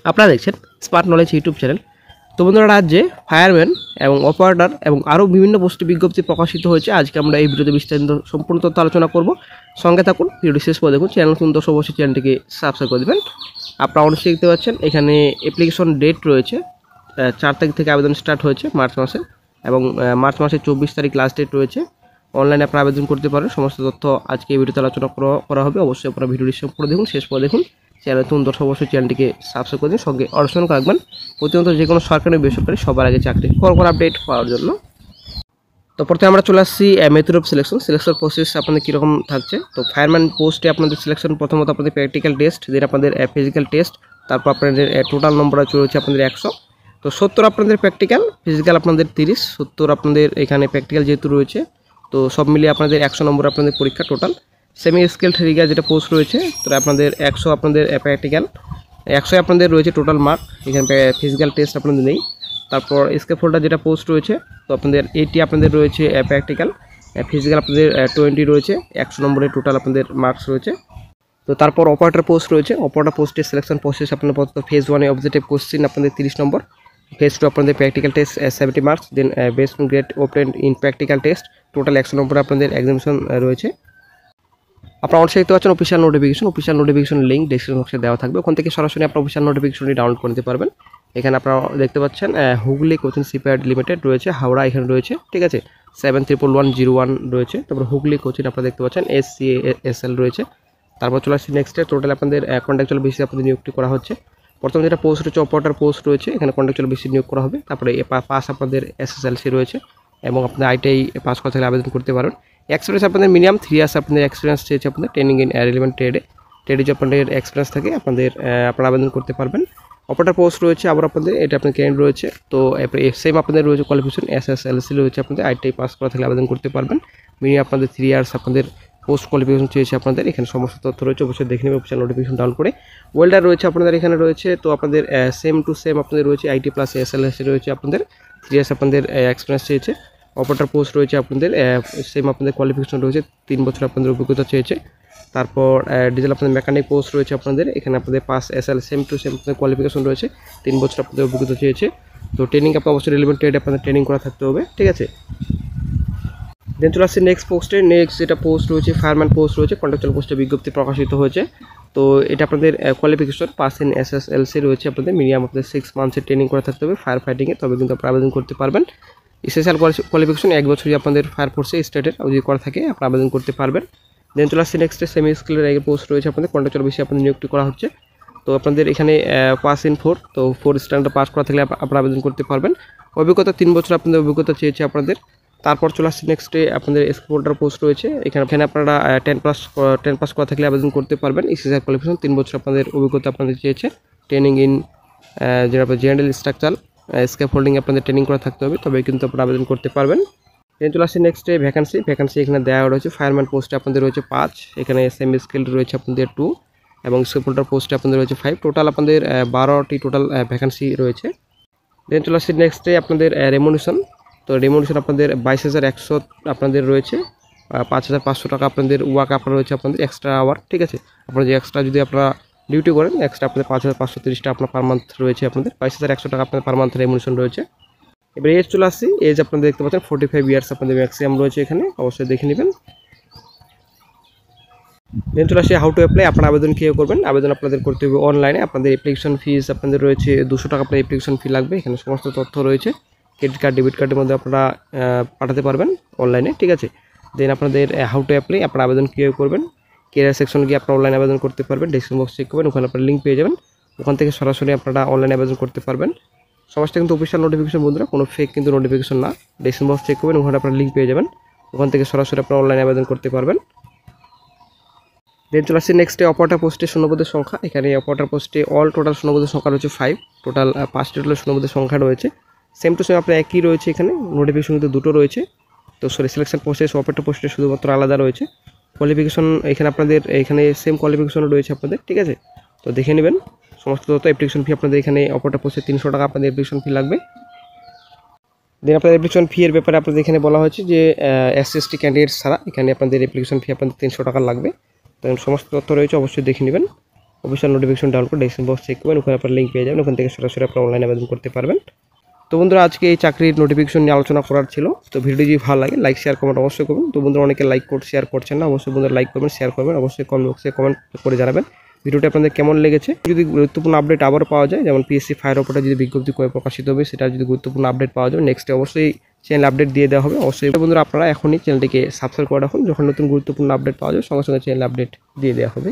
আপনারা দেখছেন smart knowledge YouTube channel. তো বন্ধুরা, রাজ্যে ফায়ারম্যান এবং অপারেটর এবং আরও বিভিন্ন পোস্টে বিজ্ঞপ্তি প্রকাশিত হয়েছে। আজকে আমরা এই ভিডিওতে বিস্তারিত সম্পূর্ণ তথ্য আলোচনা করব। সঙ্গে থাকুন, ভিডিওটি শেষ করে দেখুন। চ্যানেল নতুন দর্শক অবশ্যই চ্যানেলটিকে সাবস্ক্রাইব করে দেবেন। আপনারা অবশ্যই দেখতে পাচ্ছেন এখানে অ্যাপ্লিকেশন ডেট রয়েছে 4 তারিখ থেকে আবেদন স্টার্ট হয়েছে মার্চ মাসে, এবং মার্চ মাসের 24 তারিখ লাস্ট ডেট রয়েছে। অনলাইনে আপনারা আবেদন করতে পারেন। সমস্ত তথ্য আজকে এই ভিডিওতে আলোচনা করা হবে। অবশ্যই আপনারা ভিডিওটি সম্পূর্ণ দেখুন, শেষ করে দেখুন। চ্যানেল নতুন দর্শক অবশ্যই চ্যানেলটিকে সাবস্ক্রাইব করে দিন, সঙ্গে অর্জন রাখবেন প্রতিনিয়ত যে কোনো সরকারি বেসরকারি সবার আগে চাকরি খবর আপডেট পাওয়ার জন্য। তো প্রথমে আমরা চলে আসছি মেথড অফ সিলেকশন প্রসেস আপনাদের কীরকম থাকছে। তো ফায়ারম্যান পোস্টে আপনাদের সিলেকশন প্রথমত আপনাদের প্র্যাকটিক্যাল টেস্ট, দেন আপনাদের ফিজিক্যাল টেস্ট, তারপর আপনাদের টোটাল নম্বর রয়েছে আপনাদের 100। তো 70 আপনাদের প্র্যাকটিক্যাল, ফিজিক্যাল আপনাদের 30, 70 আপনাদের এখানে প্র্যাকটিক্যাল যেহেতু রয়েছে, তো সব মিলিয়ে আপনাদের 100 নম্বর আপনাদের পরীক্ষা টোটাল। সেমি স্কেল রিগার যেটা পোস্ট রয়েছে, তো আপনাদের 100 আপনাদের প্র্যাকটিক্যাল, 100 আপনাদের রয়েছে টোটাল মার্ক। এখানে ফিজিক্যাল টেস্ট আপনাদের নেই। তারপর স্কেপ হোল্ডার যেটা পোস্ট রয়েছে, তো আপনাদের 80 আপনাদের রয়েছে প্র্যাকটিক্যাল, ফিজিক্যাল আপনাদের 20 রয়েছে, 100 নম্বরের টোটাল আপনাদের মার্কস রয়েছে। তো তারপর অপারেটর পোস্ট রয়েছে। অপারেটর পোস্টের সিলেকশন প্রসেস আপনাদের প্রথমত ফেজ 1 অবজেক্টিভ কোশ্চেন আপনাদের 30 নম্বর, ফেজ 2 আপনাদের practical test 70 marks, then best grade open in practical test total 100 number আপনাদের এক্সামিনেশন রয়েছে। আপনারা অবশ্যই দেখতে পাচ্ছেন অফিসিয়াল নোটিফিকেশন লিঙ্ক ডেসক্রিপশন বক্সে দেওয়া থাকবে। ওখান থেকে সরাসরি আপনারা অফিসিয়াল নোটিফিকেশনটি ডাউনলোড করে নিতে পারবেন। এখানে আপনারা দেখতে পাচ্ছেন হুগলি কোচিং শিপইয়ার্ড লিমিটেড রয়েছে, হাওড়া এখানে রয়েছে, ঠিক আছে। 711101 রয়েছে। তারপর হুগলি কোচিং আপনারা দেখতে পাচ্ছেন SCASL রয়েছে। তারপর চলে আসছে নেক্সটে টোটাল আপনাদের কন্ট্রাকচুয়াল বেসিসে আপনাদের নিয়োগটি করা হচ্ছে। প্রথম যেটা পোস্ট রয়েছে অপারেটর পোস্ট রয়েছে, এখানে কন্ট্রাকচুয়াল বেসিসে নিয়োগ করা হবে। তারপরে পাস আপনাদের SSLC রয়েছে, এবং আপনাদের ITI পাস করা থাকলে আবেদন করতে পারেন। এক্সপিরিয়েন্স আপনাদের মিনিমাম 3 ইয়ার্স আপনাদের এক্সপিরিয়েন্স চেয়েছে আপনাদের ট্রেনিং ইন রিলেভেন্ট ট্রেডে যে আপনাদের এক্সপিরিয়েন্স থাকে আপনারা আবেদন করতে পারবেন। অপারেটর পোস্ট রয়েছে আবার আপনাদের, এটা আপনার ক্যান্ডিডেট রয়েছে। তো সেম আপনাদের রয়েছে কোয়ালিফিকেশন SSLC রয়েছে, আপনাদের ITI পাস করা থাকলে আবেদন করতে পারবেন। মিনিমাম আপনাদের 3 ইয়ার্স আপনাদের পোস্ট কোয়ালিফিকেশন চেয়েছে আপনাদের। এখানে সমস্ত তথ্য রয়েছে, অবশ্যই দেখে নেবেন অফিসিয়াল নোটিফিকেশন ডাউন করে। ওয়েল্ডার রয়েছে আপনাদের এখানে রয়েছে। তো আপনাদের সেম টু সেম আপনাদের রয়েছে IT প্লাস SSLC রয়েছে আপনাদের 3 ইয়ার্স আপনাদের এক্সপিরিয়েন্স চেয়েছে। অপারেটর পোস্ট রয়েছে আপনাদের সেম আপনাদের কোয়ালিফিকেশন রয়েছে, 3 বছর আপনাদের অভিজ্ঞতা চেয়েছে। তারপর ডিজেল আপনাদের মেকানিক পোস্ট রয়েছে আপনাদের, এখানে আপনাদের pass SL same to same আপনাদের কোয়ালিফিকেশন রয়েছে, 3 বছর আপনাদের অভিজ্ঞতা চেয়েছে। তো ট্রেনিং আপনার অবশ্যই রিলেভেন্ট ট্রেডে আপনাদের ট্রেনিং করা থাকতে হবে, ঠিক আছে। দেন চলে আসছে নেক্সট পোস্টে। নেক্সট যেটা পোস্ট রয়েছে ফায়ারম্যান পোস্ট রয়েছে, কন্ট্রাকচুয়াল পোস্টে বিজ্ঞপ্তি প্রকাশিত হয়েছে। তো এটা আপনাদের কোয়ালিফিকেশন পাস ইন SSLC রয়েছে আপনাদের, মিনিমাম আপনাদের 6 মান্থসের ট্রেনিং করা থাকতে হবে ফায়ার ফাইটিংয়ে, তবে কিন্তু আপনারা আবেদন করতে পারবেন। স্পেশাল কোয়ালিফিকেশন 1 বছরই আপনাদের ফায়ার ফোর্সে স্টেটের যদি করা থাকে আপনারা আবেদন করতে পারবেন। দেন চলে আসছে নেক্সটে সেমি স্কিলের পোস্ট রয়েছে আপনাদের, কন্ট্রাকচুয়াল বেসিসে আপনাদের নিয়োগটি করা হচ্ছে। তো আপনাদের এখানে পাস ইন 4, তো 4 স্ট্যান্ডার্ড পাস করা থাকলে আপনারা আবেদন করতে পারবেন। অভিজ্ঞতা 3 বছর আপনাদের অভিজ্ঞতা চেয়েছে আপনাদের। তারপর চলে আসছে নেক্সটে আপনাদের স্পোর্টার পোস্ট রয়েছে, এখানে আপনারা 10 পাস করা থাকলে আবেদন করতে পারবেন। স্পেশাল কোয়ালিফিকেশন 3 বছর আপনাদের অভিজ্ঞতা আপনাদের চেয়েছে। ট্রেনিং ইন যেটা আপনার জেনারেল স্ট্রাকচার স্কেপ হোল্ডিং আপনাদের ট্রেনিং করা থাকতে হবে, তবে কিন্তু আপনারা আবেদন করতে পারবেন। দেন চলে আসছে নেক্সটে ভ্যাকান্সি এখানে দেওয়া রয়েছে। ফায়ারম্যান পোস্টে আপনাদের রয়েছে 5, এখানে সেমি স্কিল রয়েছে আপনাদের 2, এবং স্কেপ হোল্ডার পোস্টে আপনাদের রয়েছে 5। টোটাল আপনাদের 12টি টোটাল ভ্যাকান্সি রয়েছে। দেন চলে আসছে নেক্সটে আপনাদের রেমুনেশন। তো রেমুনেশন আপনাদের 22,100 আপনাদের রয়েছে, 5,500 টাকা আপনাদের ওয়ার্ক আপনার রয়েছে আপনাদের এক্সট্রা আওয়ার, ঠিক আছে। আপনারা যে এক্সট্রা যদি আপনারা ডিউটি করেন এক্সট্রা আপনাদের 5,530 টাকা আপনার পার মান্থ রয়েছে আপনাদের, 22,100 টাকা আপনাদের পার মান্থ রেমুনেশন রয়েছে। এবার এজ চলে আসছি। এজ আপনাদের দেখতে পাচ্ছেন 45 ইয়ার্স আপনাদের ম্যাক্সিমাম রয়েছে এখানে, অবশ্যই দেখে নেবেন। দেন চলে আসে হাউ টু অ্যাপ্লাই, আপনারা আবেদন কীভাবে করবেন। আবেদন আপনাদের করতে হবে অনলাইনে। আপনাদের অ্যাপ্লিকেশন ফিস আপনাদের রয়েছে 200 টাকা আপনার অ্যাপ্লিকেশন ফি লাগবে। এখানে সমস্ত তথ্য রয়েছে, ক্রেডিট কার্ড ডেবিট কার্ডের মধ্যে আপনারা পাঠাতে পারবেন অনলাইনে, ঠিক আছে। দেন আপনাদের হাউ টু অ্যাপ্লাই, আপনারা আবেদন কীভাবে করবেন। কেরিয়ার সেকশন গিয়ে আপনারা অনলাইনে আবেদন করতে পারবেন, ডেসক্রিপশন বক্স চেক করবেন, ওখানে আপনারা লিঙ্ক পেয়ে যাবেন। ওখান থেকে সরাসরি আপনারা অনলাইনে আবেদন করতে পারবেন। সমস্ত কিন্তু অফিসিয়াল নোটিফিকেশন বন্ধুরা, কোনো ফেক কিন্তু নোটিফিকেশন না। ডেসক্রিপশন বক্স চেক করবেন, ওখানে আপনারা লিঙ্ক পেয়ে যাবেন, ওখান থেকে সরাসরি আপনারা অনলাইনে আবেদন করতে পারবেন। দেন চলে আসছে নেক্সটে অপারেটর পোস্টে শূন্যপদের সংখ্যা। এখানে অপারেটর পোস্টে অল টোটাল শূন্যপদের সংখ্যা রয়েছে 5, টোটাল 5টি টোটাল শূন্যপদের সংখ্যা রয়েছে। সেম টু সেম আপনার একই রয়েছে, এখানে নোটিফিকেশন কিন্তু 2টো রয়েছে। তো সিলেকশন প্রসেস অপারেটর পোস্টে শুধুমাত্র আলাদা রয়েছে। কোয়ালিফিকেশন এখানে আপনাদের এখানে সেম কোয়ালিফিকেশন রয়েছে আপনাদের, ঠিক আছে। তো দেখে নেবেন সমস্ত তথ্য। অ্যাপ্লিকেশন ফি আপনাদের এখানে অপারেটর পোস্টে 300 টাকা আপনাদের অ্যাপ্লিকেশন ফি লাগবে। দেন আপনাদের অ্যাপ্লিকেশন ফি এর ব্যাপারে আপনাদের এখানে বলা হয়েছে যে SC/ST ক্যান্ডিডেট ছাড়া এখানে আপনাদের অ্যাপ্লিকেশন ফি আপনাদের 300 টাকা লাগবে। তো সমস্ত তথ্য রয়েছে, অবশ্যই দেখে নেবেন। অফিসিয়াল নোটিফিকেশন ডাউনলোড করে ডেসক্রিপশন বক্স চেক করবেন, ওখানে আপনার লিঙ্ক পেয়ে যাবেন, ওখান থেকে সরাসরি আপনার অনলাইনে আবেদন করতে পারবেন। তো বন্ধুরা আজকে এই চাকরির নোটিফিকেশন নিয়ে আলোচনা করার ছিল। তো ভিডিও যদি ভালো লাগে লাইক শেয়ার কমেন্ট অবশ্যই করবেন। তো বন্ধুরা অনেকে লাইক শেয়ার করছেন না, অবশ্যই বন্ধুরা লাইক করবেন, শেয়ার করবেন, অবশ্যই কমেন্ট বক্সে কমেন্ট করে জানাবেন ভিডিওটি আপনাদের কেমন লেগেছে। যদি গুরুত্বপূর্ণ আপডেট আবার পাওয়া যায়, যেমন পিএসসি ফায়ার অপারেটর যদি বিজ্ঞপ্তি করে প্রকাশিত হবে, সেটা যদি গুরুত্বপূর্ণ আপডেট পাওয়া যায় নেক্সটে অবশ্যই চ্যানেল আপডেট দিয়ে দেওয়া হবে। অবশ্যই বন্ধুরা আপনারা এখনই চ্যানেলটিকে সাবস্ক্রাইব করে রাখুন, যখন নতুন গুরুত্বপূর্ণ আপডেট পাওয়া যাবে সঙ্গে সঙ্গে চ্যানেল আপডেট দিয়ে দেওয়া হবে।